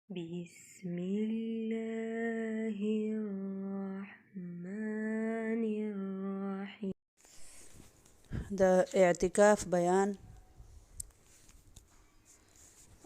بسم الله الرحمن الرحيم. د اعتکاف بیان.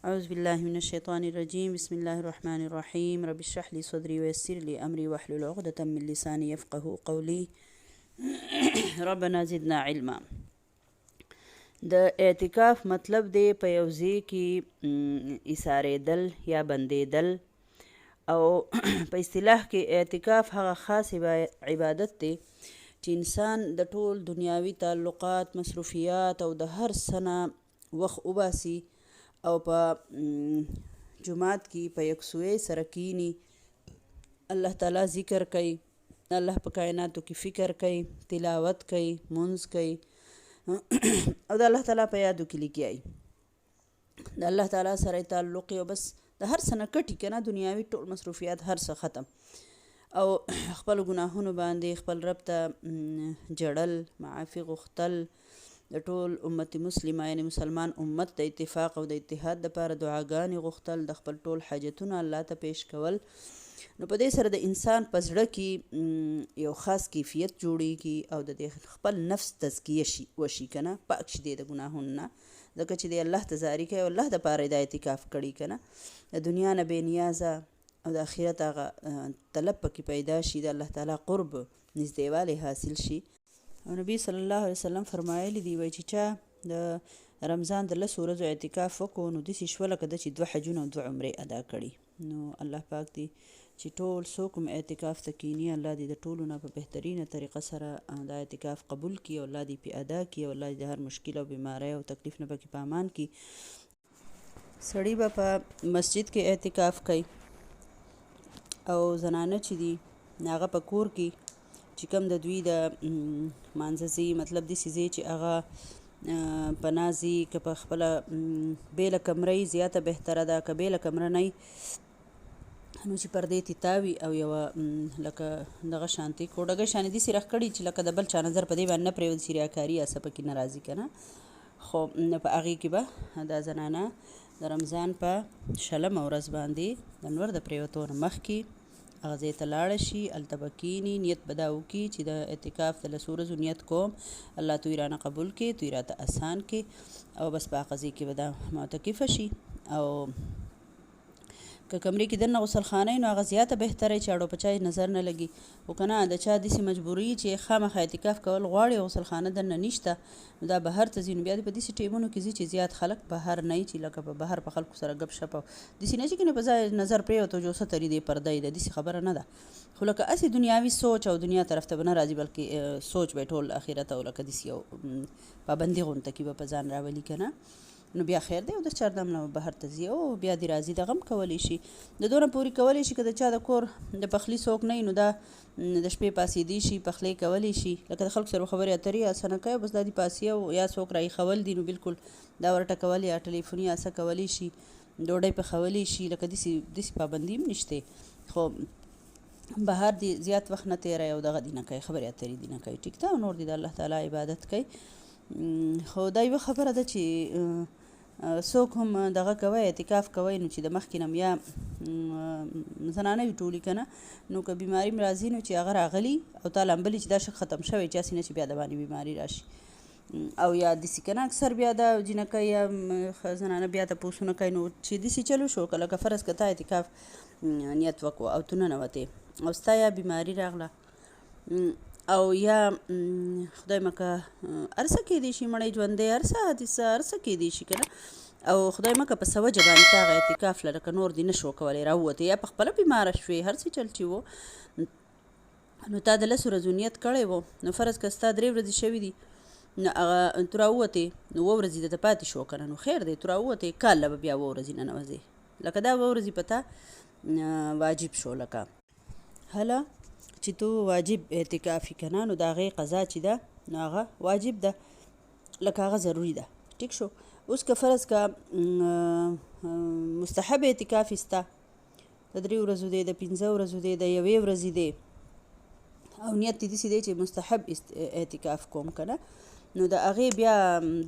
اعوذ بالله من الشیطان الرجیم. بسم الله الرحمن الرحیم. رب اشرح لي صدري ويسر لي امري واحلل عقدة من لساني يفقهوا قولي. ربنا زدنا علما. د اعتکاف مطلب دی په یو ځای کې ایسارېدل یا بندېدل، او په اصطلاح کې اعتکاف هغه خاص عبادت دی چې انسان د ټول دنیاوي تعلقات، مصروفیات او د هر څه نه وخت وباسي او په جماعت کې په یکسویۍ سره کینی، الله تعالی ذکر کوي، الله په کائناتو کې فکر کوي، تلاوت کوي، منځ کوي او د الله تعالی په یادو کې لګیایي، د الله تعالی سره تعلق او بس د هر څه نه کټي که نه، دنیاوي ټول مصروفیات هر څه ختم، او خپل ګناهونو باندې خپل رب ته جړل، معافي غوښتل، د ټول امت مسلمه یعنی مسلمان امت د اتفاق او د اتحاد دپاره دعاګانې غوښتل، د خپل ټول حاجتونه الله ته پیش کول. نو په دې سره د انسان په زړه کې یو خاص کیفیت جوړیږي او د خپل نفس تزکیه وشي که نه، پاک شي دی د ګناهونو نه، ځکه چې دی الله ته زاري کوي او الله دپاره یې دا اعتکاف کړي که نه، د دنیا نه بې نیازه او د آخرت هغه طلب پکې پیدا شي، د الله تعالی قرب نږدېوالی حاصل شي. او نبی صلی الله علیه وسلم فرمایلی دی، وایي چې چا د رمضان د 10 ورځو اعتکاف وکړو نو داسې شوه لکه ده چې 2 حجونه او 2 عمرې ادا کړي. نو الله پاک دی چې ټول څوک هم اعتکاف ته کیني، الله دې د ټولو نه په بهترینه طریقه سره دا اعتکاف قبول کړي او الله دې پې ادا کړي او الله دې د هر مشکل او بیماری او تکلیف نه پکې په امان کړي. سړی به په مسجد کې اعتکاف کوي او زنانه چې دي هغه په کور کې چې کوم د دوی د مانځه ځای، مطلب داسې ځای چې هغه پناه ځي، که په خپله بېله کمره یي زیاته بهتره ده، که بېله کمره نه یي نو چې پردې تتاوي او یوه لکه دغه شانتې کوډګۍ شانې داسې راښ کړي چې لکه د بل چا نظر په دې باندې نه پرېوځي چې ریاکاري یا څه پکې نه راځي که نه. خو په هغې کې به دا زنانه د رمضان په 20مه ورځ باندې د نور د پرېوتو نه مخکې هغه ځای ته لاړه شي، هلته به کښېني، نیت به دا وکړي چې د اعتکاف د 10 ورځو نیت کوم، الله توی رانه قبول کړي، توی راته اسان کړي، او بس په هغه ځای کې به دا معتکفه شي. او که کمرې کې دننه غسلخانه وي نو هغه زیاته بهتره چې اړو په چا نظر نه لګي، خو که نه د چا داسې مجبوري چې خامخا اعتکاف کول غواړي او غسلخانه دننه نشته نو دا بهر ته ځي، نو بیا دې په داسې ټیمونو کې ځي چې زیات خلک بهر نه وي، چې لکه په بهر په خلکو سره ګپ شپ او داسې نه چې کنه په ځای نظر پرېوته جو ستري دی پرده یې ده، داسې خبره نه ده، خو لکه هسې دنیاوي سوچ او دنیا طرف ته به نه راځي، بلکې سوچ به ټول آخرت او لکه داسې یو پابندي غونته کې به په ځان راولي که نه، نو بیا خیر دی او د چاردم نه بهر ته ځي او بیا دې راځي دغه هم کولی شي، د دونه پورې کولی شي که د چا د کور د پخلي څوک نه وي نو دا د شپې پاسېدی شي، پخلی کولی شي، لکه د خلکو سره خبرې اترې یا څه نه کوي، بس دا دې پاسې او یا څوک راایښول دي نو بلکل دا ورټکول یا ټلیفوني یا څه کولی شي، ډوډۍ پخولی شي، لکه داسې پابندي هم نشته، خو بهر دې زیات وخت نه تېروي او دغه دې نه کوي، خبرې اترې دې نه کوي، ټیک ده، او نور دې د الله تعالی عبادت کوي. خو دا یوه خبره ده چې څوک هم دغه کوي اعتکاف کوي نو چې د مخکې نه یا زنانه وي ټولې که نه، نو که بیماري هم راځي نو چې هغه راغلي او تا لامبلي چې دا شک ختم شوی، چاسې نه چې بیا د باندې بیماري راشي، او یا داسې که نه اکثر بیا دا جینکۍ یا زنانه بیا تپوسونه کوي، نو چې داسې چلو شو که لکه فرض که تا اعتکاف نیت وکړو او تو ننوتې او ستا یا بیماري راغله او یا خدای مکه هر څه کیدی شي، مړی ژوندی هر څه حادثه هر څه کیدی شي که نه، او خدای مکه په څه وجه باندې تا هغه اعتکاف لره که نور دې نه شو کولی راووتې یا په خپله بیماره شوې، هر څه چل چې و نو تا د 10 ورځو نیت کړی و، نو فرض که ستا 3 ورځې شوي دي نو هغه تو راووتې نو 2 ورځې درته پاتې شو که نه، نو خیر دی، تو راووتې کال له به بیا 2 ورځې ننوځې، لکه دا 2 ورځې په تا واجب شو، لکه هله چې تو واجب اعتکافي که نه، نو د هغې قضا چې ده نو هغه واجب ده، لکه هغه ضروري ده، ټیک شو. اوس که فرض که مستحب اعتکاف ستا د 3 ورځو دی، د 15 ورځو دی، د 1 ورځې دی او نیت دې داسې دی چې مستحب اعتکاف کوم که نه، نو د هغې بیا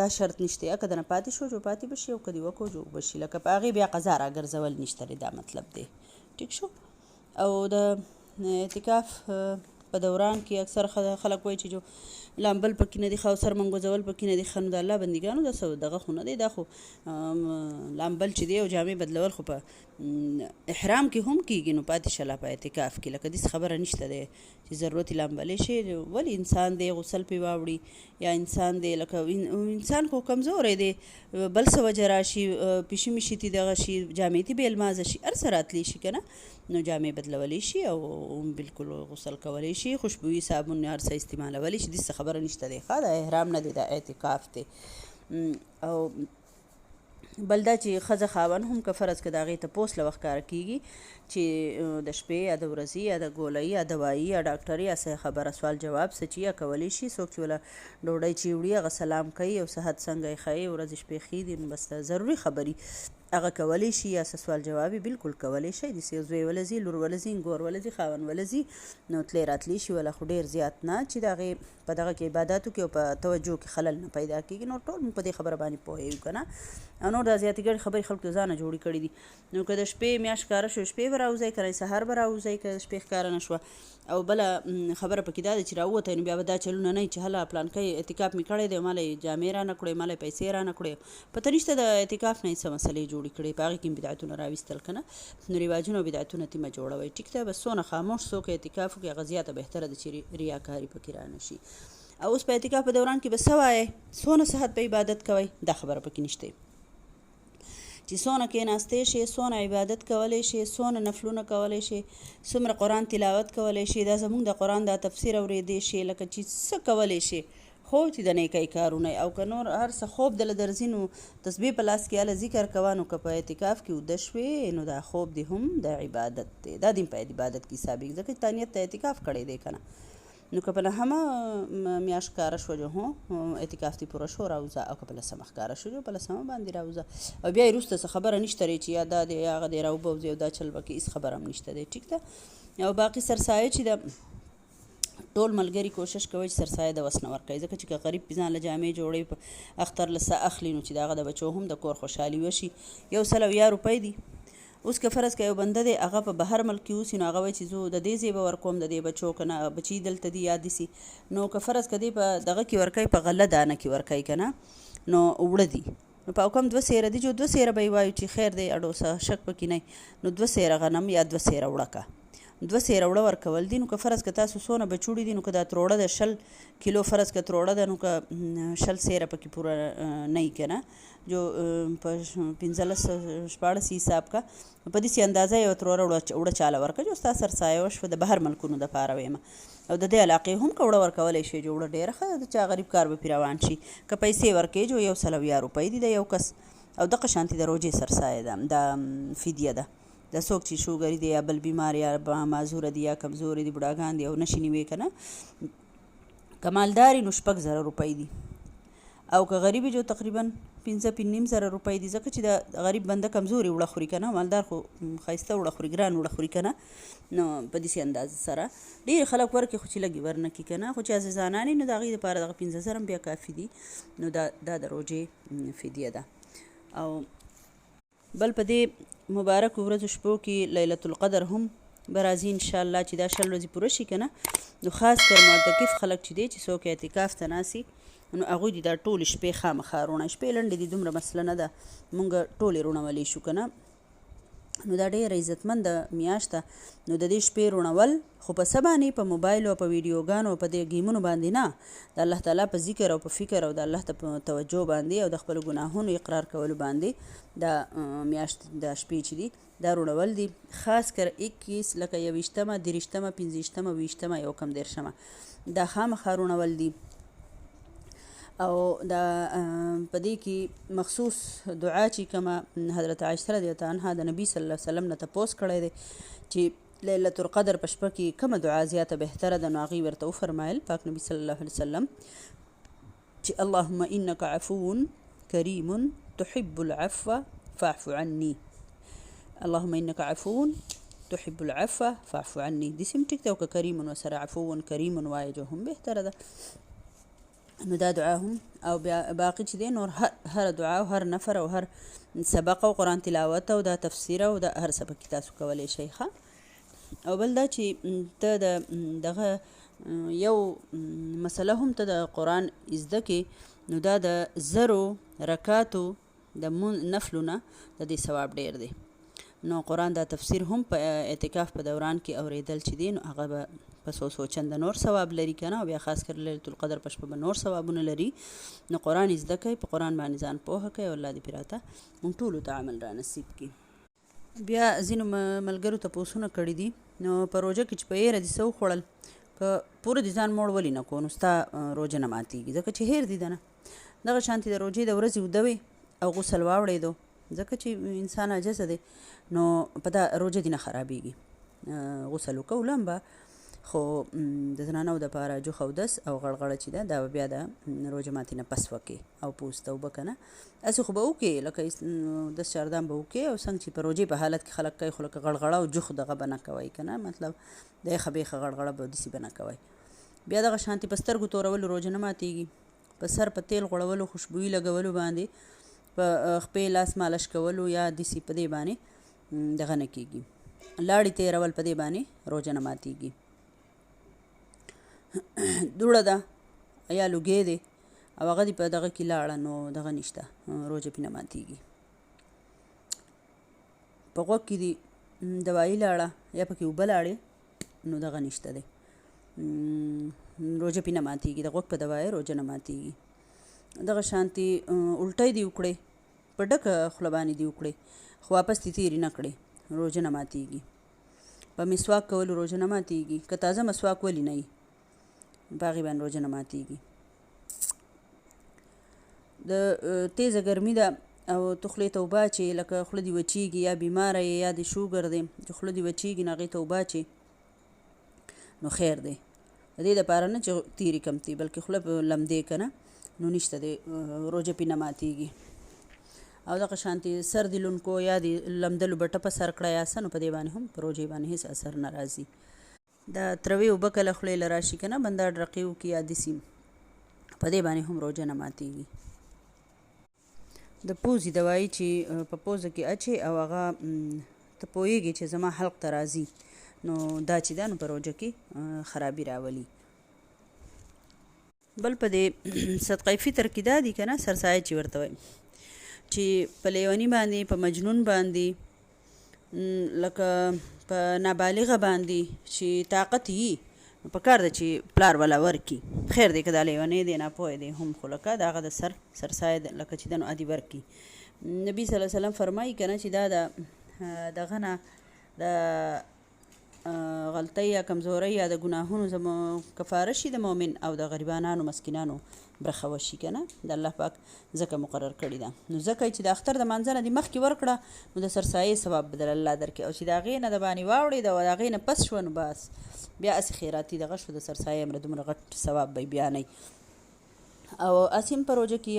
دا شرط نشته که دنه پاتې شو جو پاتې به شي او که دې وکړو جو به شي لکه په هغې بیا قضا راګرځول نشته دی دا مطلب دی ټیک شو او د اعتکاف په دوران کې اکثر خلک وایي چې جو لامبل پکې نه دي ښه او سر منګوزول پکې نه دي ښه نو د الله بندګانو دا دغه خو نه دی دا خو لامبل چې دی او جامې بدلول خو په احرام کې هم کېږي نو پاتې شله په اعتکاف کې لکه داسې خبره نشته دی چې ضرورت یې لامبلی شي ولې انسان دی غسل پې واوړي یا انسان دی لکه انسان خو کمزوری دی بل څه وجه راشي پیشي میشي تي دغه شي جامې تې بې المازه شي هر څه راتلی شي که نه نو جامې بدلولی شي او بالکل غسل کولی شي خوشبويي صابون هر څه استعمالولی شي داسې خبره نشته دی ښه د احرام نه دی دا اعتکاف دی او بل دا چې ښځه خاوند هم که فرض که د هغې تپوس له وخت کاره کېږي چې د شپې یا د ورځې یا د ګولۍ یا دوایي یا ډاکټري یا څه خبره سوال جواب څه چې یا کولی شي څوک چې وله ډوډۍ چې وړي هغه سلام کوي او صحت څنګه یې ښیي ورځې شپې ښې دي نو بس ضروري خبري هغه کولی شي یا څه سوال جواب یې بالکل کولی شي داسې یو زوی ولځي لور ولځي ګور ولځي خاوند ولځي نو تللی راتلی شي وله خو ډېر زیات نه چې د هغې په دغه کې عباداتو کې او په توجه کې خلل نه پیدا کېږي نو ټول موږ په دې خبره باندې پوهېږو که نه او نور دا زیاتې ګڼې خبرې خلکو د ځانه جوړې کړي دي نو که د شپې میاشت ښکاره شو شپې به راوځئ که نه سهار به راوځئ که د شپې ښکاره نه شوه او بله خبره پکې دا ده چې راووتی نو بیا به دا چلونه نه وي چې هله پلانکی اعتکاف مې کړی دی او ماله یې جامې را نه کړې ماله یې پیسې را نه کړې پته نشته د اعتکاف نه یې څه مسلې جوړې کړې په هغې کې بدعتونه راویستل که نه نو رواجونه او بدعتونه تې مه جوړوئ ټیک ده بس څونه خاموش څوک اعتکاف وکړي هغه زیاته بهتره ده چې ریاکاري پکې را نه شي او اوس په اعتکاف په دوران کې به څه وایئ څونه صحت په عبادت کوئ دا خبره پکې نشته چې څونه کېناستی شي څونه عبادت کولی شي څونه نفلونه کولی شي څومره قرآن تلاوت کولی شي دا زموږ د قرآن دا تفسیر اورېدی شي لکه چې څه کولی شي خو چې د نیکۍ کارونه او که نور هر څه خوب دله درځي نو تسبیح په لاس کې هله ذکر کوه نو که په اعتکاف کې اوده شوې نو دا خوب دی هم د عبادت دی دا دیم په عبادت کې حسابېږي ځکه چې تا نیت ته اعتکاف کړی دی که نه نو که په نهمه میاشت ښکاره شوه جو هو اعتکاف دې پوره شو راوځه او که په لسمه ښکاره شو جو په لسمه باندې راوځه او بیا یې وروسته څه خبره نشته دی چې یا دا دی یا هغه دی راوبوځي او دا چل به کې هېڅ خبره هم نشته دی ټیک ده او باقي سرسایه چې د ټول ملګري کوشش کوي چې سرسایه د وس نه ورکوي ځکه چې که غریب پې ځان له جامې جوړوي په اختر له څه اخلي نو چې د هغه د بچو هم د کور خوشحالي وشي 100 روپۍ دي اوس که فرض که یو بنده دی هغه په بهر ملک کې اوسي نو هغه وایي چې زه د دې ځای به ورکوم د دې بچو که نه بچي دلته دي یا داسې نو که فرض که دی په دغه کې ورکوي په غله دانه کې ورکوي که نه نو اوړه دي نو په او کم 2 سیره دي جو 2 سیره به یې وایو چې خیر دی اډو څه شک پکې نه نو 2 سیره غنم یا 2 سیره وړه که 2 سیره وړه ورکول دي نو که فرض که تاسو څونه بچوړي دي نو که دا تروړه د 100 کیلو فرض که تروړه ده نو که 100 سیره پکې پوره نه وي که نه جو په 15-14 حساب کا په داسې اندازه یو تروړه وړه چاله ورکړه جو ستا سرسایه وشوه د بهر ملکونو دپاره ویمه او د دې علاقې هم که وړه ورکولی شي جو وړه ډېره ښه د چا غریب کار به پرې روان شي که پیسې ورکوې جو 100 روپۍ دي د یو کس او دغه شانتې د روژې سرسایه ده دا فدیه ده د څوک چې شوګري دی یا بل بیمار یا معذوره دي یا کمزوري دي بوډاګان دي او نشي نیوې که نه که مالداري نو 6,000 روپۍ دي او که غریبي جو تقریبا 5,500 روپۍ دي ځکه چې د غریب بنده کمزوري وړه خوري که نه مالدار خو ښایسته وړه خوري ګران وړه خوري که نه نو په داسې اندازه سره ډېر خلک ورکړي خو چې لږې ورنه کړي که نه خو چې عزیزانان نو د هغې دپاره دغه 15,000 بیا کافي دي نو دا د روژې فدیه ده او بل په دې مبارک ورځو شپو کې لیلة القدر هم به راځي انشاءالله چې دا 20 ورځې پوره شي که نه نو خاص کر معتکف خلک چې دی چې څوک اعتکاف ته ناسي نو هغوی دي دا ټولې شپې خامخا روڼه شپې لنډې دي دومره مسله نه ده مونږ ټولې روڼولی شو که نه نو دا ډېره عزتمنده میاشت ده نو د دې شپې روڼول خو په څه باندې په موبایل او په ویډیوګانو په دې ګیمونو باندې نه د الله تعالی په ذکر او په فکر او د الله ته په توجه باندې او د خپلو ګناهونو اقرار کولو باندې دا میاشت دا شپې چې دي دا روڼول دي خاص کر 21 لکه 21مه 23مه 25مه 20مه یو کم 13مه دا خامخا روڼول دي او دا په دې کې مخصوص دعا چې کومه حضرت عایشه رضی الله عنها د نبی صلی الله علیه وسلم نه تپوس کړی دی چې لیلة القدر په شپه کې کومه دعا زیاته بهتره ده نو هغې ورته وفرمایل پاک نبی صلی الله علیه وسلم چې اللهم انک عفو کریم تحب العفو فاعف عني اللهم انک عفو تحب العفو فاعف عني دې سم ټیک ده او که کریم وسره عفو کریم وایي جو هم بهتره ده نو دا دعا هم او بیا باقي چې دی نور هر دعا او هر نفر او هر سبق او قرآن تلاوت او دا تفسیر او دا هر سبق تاسو کولی شئ ښه. او بل دا چې ته دغه یو مسله هم ته د قرآن زده کې نو دا د 0 رکاتو د نفلونه د دې ثواب ډیر دی. نو قرآن دا تفسیر هم په اعتکاف په دوران کې اوریدل چې دی نو هغه به په څو چنده نور ثواب لري که نه، او بیا خاص کر لیلة القدر په شپه به نور ثوابونه لري. نو قرآن زده کوئ، په قرآن باندې ځان پوهه کوئ او الله دې پرې راته موږ ټولو ته عمل را نصیب کړي. بیا ځینو ملګرو تپوسونه کړي دي نو په روژه کې چې په هیره دې څه وخوړل که پوره دې ځان موړ ولې نه کړو نو ستا روژه نه ماتېږي، ځکه چې هیر دي ده نه. دغه شانتې د روژې د ورځې اوده وې او غسل واوړېدو ځکه چې انسان عاجزه دی نو په دا روژه دې نه خرابېږي. غسل وکړو لمبه خو د زنانو دپاره جوخ اودس او غړغړه چې ده دا به بیا د روژه ماتې نه پس وکړې او پوست اوبه که نه هسې خو به وکړې لکه دس چاردام به وکړې او څنګه چې په روژې په حالت کې خلک کوي خو لکه غړغړه او جوخ دغه به نه کوئ که نه، مطلب د یخه بیخه غړغړه به داسې به نه کوئ. بیا دغه شانتې په سترګو تورولو روژه نه ماتېږي، په سر په تیل غوړولو خوشبويي لګولو باندې په خپې لاس مالش کولو یا داسې په دې باندې دغه نه کېږي، لاړې تېرول په دې باندې روژه نه ماتېږي. دوړه ده یا لوګی دی او هغه دې په دغه کې لاړه نو دغه نشته، روژه پې نه ماتېږي. په غوږ کې دې دوایي لاړه یا پکې اوبه لاړې نو دغه نشته دی، روژه پې نه ماتېږي، د غوږ په دوایي روژه نه ماتېږي. دغه شانتې الټۍ دې وکړې په ډکه خوله باندې دې وکړې خو واپس دې تېرې نه کړې روژه نه ماتېږي. په مسواک کولو روژه نه ماتېږي، که تازه مسواک ولې نه وي په هغې باندې روژه نه ماتېږي. د تیزه ګرمي ده او ته خولې ته اوبه اچې لکه خوله دې وچېږي یا بیماره یې یا د شوګر دی چې خوله دې وچېږي نو هغې ته اوبه اچې نو خیر دی، د دې دپاره نه چې تېرې کمتې بلکې خوله په لمدې که نه نو نشته دی، روژه پې نه ماتېږي. او دغه شانتې سر د لونکو یا د لمدلو به ټپه سر کړه یا څه نو په دې باندې هم په روژې باندې هېڅ اثر نه راځي. دا تروې اوبه کله خولې له راشي که نه بنده ډرقې وکړي یا داسې په دې باندې هم روژه نه ماتېږي. د پوزې دوایي چې په پوزه کې اچې او هغه ته پوهېږي چې زما حلق ته راځي نو دا چې ده نو په روژه کې خرابي راولي. بل په دې صدقه فطر کې دا دي که نه سرسایه چې ورته وایي چې په لیوني باندې په مجنون باندې لکه په نابالغه باندې چې طاقت یي نو پکار ده چې پلار والا ورکي، خیر دی که دا لیونی دی ناپوهه دی هم خو لکه د هغه د سرسایه لکه چې ده نو ادي ورکي. نبي صلی الله علیه وسلم فرمایي که نه چې دا دغه نه د غلطۍ یا کمزورۍ یا د ګناهونو کفاره شي د مؤمن او د غریبانانو مسکینانو برخه وشي که نه د الله پاک ځکه مقرر کړي ده. نو ځکه چې د اختر د مانځه نه دې مخکې ورکړه نو د سرسایې ثواب به در الله درکړي، او چې د هغې نه د باندې واوړېده او د هغې نه پس شوه نو بس بیا هسې خیراتي دغه شو د سرسایې امره دومره غټ ثواب به بیانوي. او اسیم په روژه کې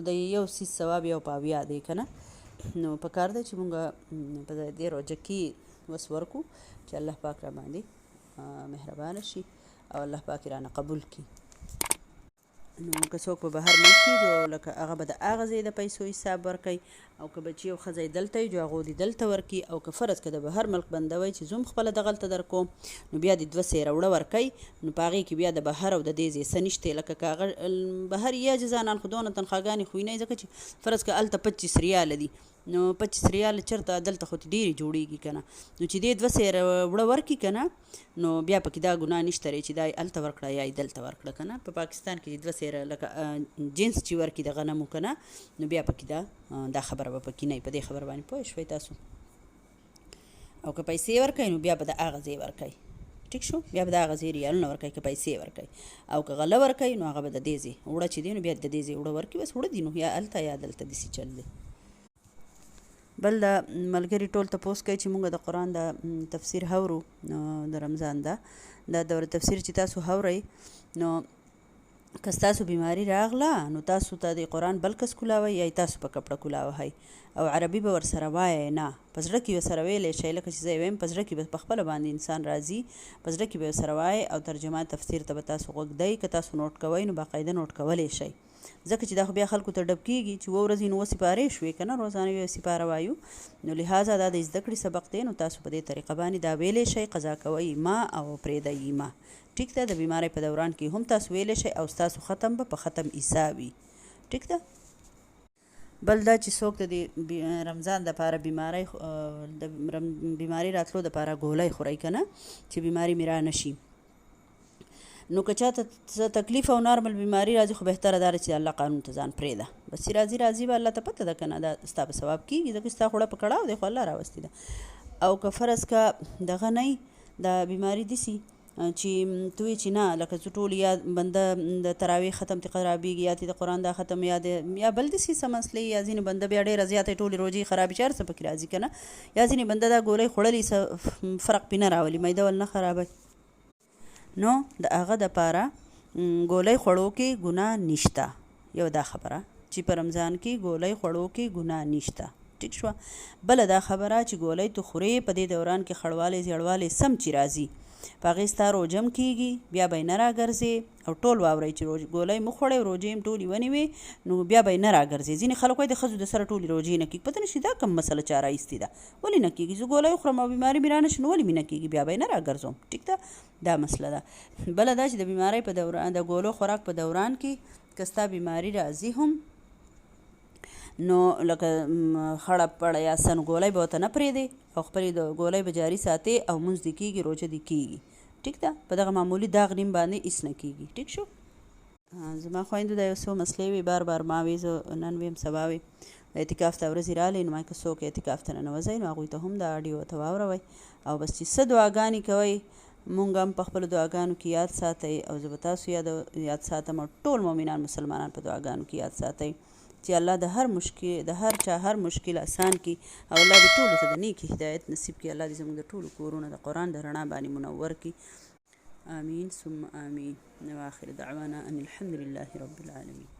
د یو سیز ثواب یو پاویا دی که نه نو پکار دی چې مونږ په دې روژه کې وس ورکو چې الله پاک را باندې مهربانه شي او الله پاک رانه قبول کړي. نو که څوک په بهر ملک کې جو لکه هغه به د هغه ځای د پیسو حساب ورکوي، او که بچي او ښځه یې دلته وي جو هغو دې دلته ورکړي، او که فرض که د بهر ملک بنده وی چې زوم خپله دغلته در کوم نو بیا د 2 سیره وړه ورکوي نو په هغې کې بیا د بهر او د دې ځای څه نشتی، لکه که هغه بهر یا جزانان خو دونه تنخواګانې خو یې نه ځکه چې فرض که هلته 25 ریاله دي نو 25 ریاله چېرته دلته خو ډېرې جوړېږي که نه نو چې دې 2 سیره وړه ورکړي که نه نو بیا پکې دا ګناه نشته چې دا یې هلته ورکړه یا یې دلته ورکړه که نه. په پاکستان کې 2 سیره لکه جنس چې ورکړي د غنمو که نه نو بیا پکې دا خبره به پکې نه وي، په دې خبره باندې پوه شوئ تاسو. او که پیسې ورکوي نو بیا به د هغه ځای ورکوي، ټیک شو، بیا به د هغه ځای ریالونه ورکوي که پیسې ورکوي، او که غله ورکوي نو هغه به د دې ځای وړه چې دی نو بیا د دې ځای وړه ورکوي، بس وړه دي نو یا هلته یا دلته داسې چل دی. بل د ملګري ټول تپوس کوي چې مونږ د قرآن د تفسیر هورو نو د رمضان دا دوره تفسیر چې تاسو هورئ نو که ستاسو بیماری راغله نو تاسو ته د قرآن بل کس کولاوئ یا تاسو په کپړه کولاوهئ او عربي به ورسره وایئ نه په زړه کې ورسره ویلی شئ لکه چې زه یې ویم په زړه کې به په خپله باندې انسان راځي په زړه کې به ورسره وایئ او ترجمه تفسیر ته به تاسو غوږ دی که تاسو نوټ کوئ نو باقاعده نوټ کولی شئ ځکه چې دا خو بیا خلکو ته ډب کېږي چې 2 ورځې نو 2 سپارې شوې که نه روزانه یو سپاره وایو نو لهذا دا د زده کړې سبق دی نو تاسو په دې طریقه باندې دا ویلی شئ قضا کوئ ما او پرېږدئ ما ټیک ده د بیماری په دوران کې هم تاسو ویلی شئ او ستاسو ختم به په ختم عیسی وي ټیک ده بل دا چې څوک د رمضان دپاره بیماری راتلو دپاره ګولۍ خورئ که نه چې بیماری مې را نشي نو که چاته تکلیف او نارمل بیماری راځي خو بهتره دا چې الله قانون ته ځان پرېږده بس چې راځي به الله ته پته ده که نه دا ستا په ثواب کېږي ځکه ستا خوړه په کړاو دی خو الله راوستې ده او که فرض که دغه نه دا بیماری داسي چې توی چې نه لکه زه ټول یا بنده د تراویح ختم تی خرابېږي یا د قرآن دا ختم یا بل داسې څه مسلې یا ځینې بنده بیا ډېره زیاته ټولې روژې خرابې چې هر څه پکې راځي که نه یا ځینې بنده دا ګولۍ خوړلي څه فرق پې نه راولي میده ول نه خرابوي نو د هغه دپاره ګولۍ خوړو کې ګناه نشته یو دا خبره چې په رمضان کې ګولۍ خوړو کې ګناه نشته ټیک شوه بله دا خبره چې ګولۍ تو خورې په دې دوران کې خړوالی زیړوالی سم چې راځي په هغې ستا روژه هم کېږي بیا به یې نه راګرځې او ټول واورئ چې ګولۍ مه خوړئ روژې هم ټولې ونیوې نو بیا به یې نه راګرځې ځینې خلک وایي د ښځو د سره ټولې روژې نه کېږي پته نه شي دا کوم مسله چا رایستې ده ولې نه کېږي زه ګولۍ خورم او بیماري مې را نه شي نو ولې مې نه کېږي بیا به یې نه راګرځوم ټیک ده دا مسله ده بله دا چې د بیمارۍ په دوران د ګولو خوراک په دوران کې که ستا بیماري راځي هم نو لکه خړه پړه یا سن ګولۍ به ورته نه پرېږدې او خپلې د ګولۍ به جاري ساتې او مونځ دې کېږي روژه دې کېږي ټیک ده په دغه معمولي داغ نیم باندې هېڅ نه کېږي ټیک شو زما خویندو دا یو څو مسلې وي بار ماوې زه نن ویم سبا وي اعتکاف ته ورځې راغلې نو ما که څوک اعتکاف ته ننوځئ نو هغوی ته هم دا اډیو ته واوروئ او بس چې څه دعاګانې کوئ مونږ هم په خپلو دعاګانو کې یاد ساتئ او زه به تاسو یاد ساتم او ټول مؤمنان مسلمانان په دعاګانو کې یاد ساتئ چې الله د هر چا هر مشکل آسان کړي او الله دې ټولو ته د نیکې هدایت نصیب کړي الله دې زموږ د ټولو کورونه د قرآن د رڼا باندې منور کړي آمین ثم آمین واخر دعوانا ان الحمد لله رب العالمين